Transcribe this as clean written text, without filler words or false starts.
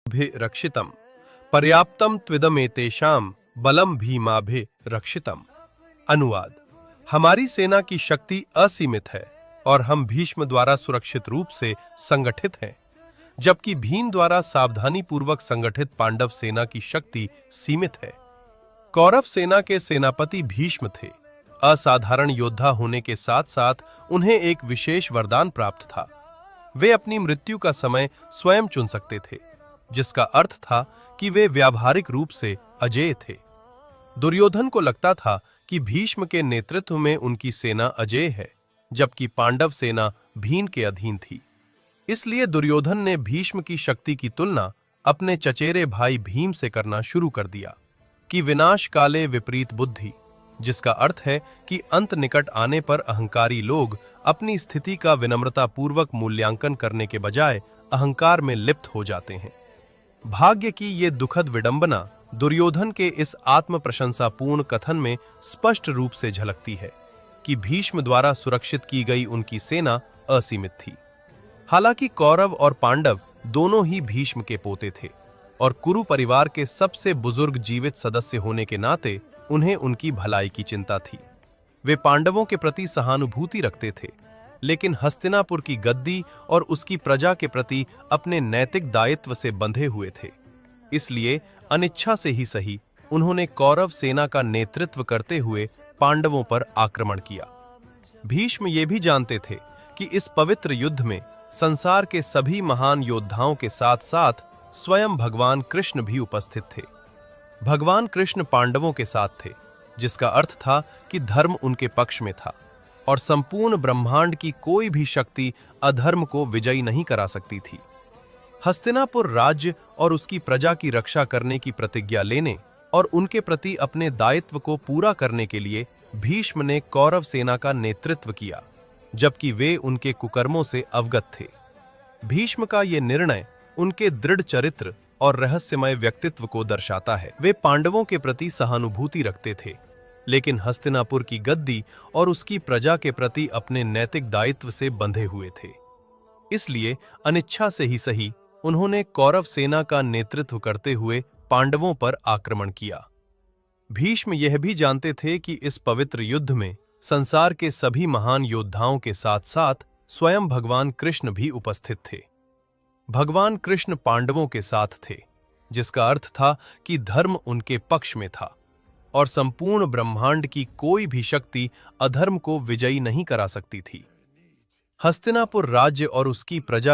रक्षितम् पर्याप्तम त्विदमेतेषां बलम भीमाभि रक्षितम्। अनुवाद: हमारी सेना की शक्ति असीमित है और हम भीष्म द्वारा सुरक्षित रूप से संगठित हैं, जबकि भीम द्वारा सावधानी पूर्वक संगठित पांडव सेना की शक्ति सीमित है। कौरव सेना के सेनापति भीष्म थे। असाधारण योद्धा होने के साथ साथ उन्हें एक विशेष वरदान प्राप्त था। वे अपनी मृत्यु का समय स्वयं चुन सकते थे, जिसका अर्थ था कि वे व्यावहारिक रूप से अजेय थे। दुर्योधन को लगता था कि भीष्म के नेतृत्व में उनकी सेना अजेय है, जबकि पांडव सेना भीम के अधीन थी। इसलिए दुर्योधन ने भीष्म की शक्ति की तुलना अपने चचेरे भाई भीम से करना शुरू कर दिया कि विनाश काले विपरीत बुद्धि, जिसका अर्थ है कि अंत निकट आने पर अहंकारी लोग अपनी स्थिति का विनम्रतापूर्वक मूल्यांकन करने के बजाय अहंकार में लिप्त हो जाते हैं। भाग्य की ये दुखद विडंबना दुर्योधन के इस आत्म प्रशंसापूर्ण कथन में स्पष्ट रूप से झलकती है कि भीष्म द्वारा सुरक्षित की गई उनकी सेना असीमित थी। हालांकि कौरव और पांडव दोनों ही भीष्म के पोते थे और कुरु परिवार के सबसे बुजुर्ग जीवित सदस्य होने के नाते उन्हें उनकी भलाई की चिंता थी। वे पांडवों के प्रति सहानुभूति रखते थे, लेकिन हस्तिनापुर की गद्दी और उसकी प्रजा के प्रति अपने नैतिक दायित्व से बंधे हुए थे। इसलिए अनिच्छा से ही सही उन्होंने कौरव सेना का नेतृत्व करते हुए पांडवों पर आक्रमण किया। भीष्म ये भी जानते थे कि इस पवित्र युद्ध में संसार के सभी महान योद्धाओं के साथ साथ स्वयं भगवान कृष्ण भी उपस्थित थे। भगवान कृष्ण पांडवों के साथ थे, जिसका अर्थ था कि धर्म उनके पक्ष में था और संपूर्ण ब्रह्मांड की कोई भी शक्ति अधर्म को विजयी नहीं करा सकती थी। हस्तिनापुर राज्य और उसकी प्रजा की रक्षा करने की प्रतिज्ञा लेने और उनके प्रति अपने दायित्व को पूरा करने के लिए भीष्म ने कौरव सेना का नेतृत्व किया, जबकि वे उनके कुकर्मों से अवगत थे। भीष्म का ये निर्णय उनके दृढ़ चरित्र और रहस्यमय व्यक्तित्व को दर्शाता है। वे पांडवों के प्रति सहानुभूति रखते थे, लेकिन हस्तिनापुर की गद्दी और उसकी प्रजा के प्रति अपने नैतिक दायित्व से बंधे हुए थे। इसलिए अनिच्छा से ही सही उन्होंने कौरव सेना का नेतृत्व करते हुए पांडवों पर आक्रमण किया। भीष्म यह भी जानते थे कि इस पवित्र युद्ध में संसार के सभी महान योद्धाओं के साथ साथ स्वयं भगवान कृष्ण भी उपस्थित थे। भगवान कृष्ण पांडवों के साथ थे, जिसका अर्थ था कि धर्म उनके पक्ष में था और संपूर्ण ब्रह्मांड की कोई भी शक्ति अधर्म को विजयी नहीं करा सकती थी। हस्तिनापुर राज्य और उसकी प्रजा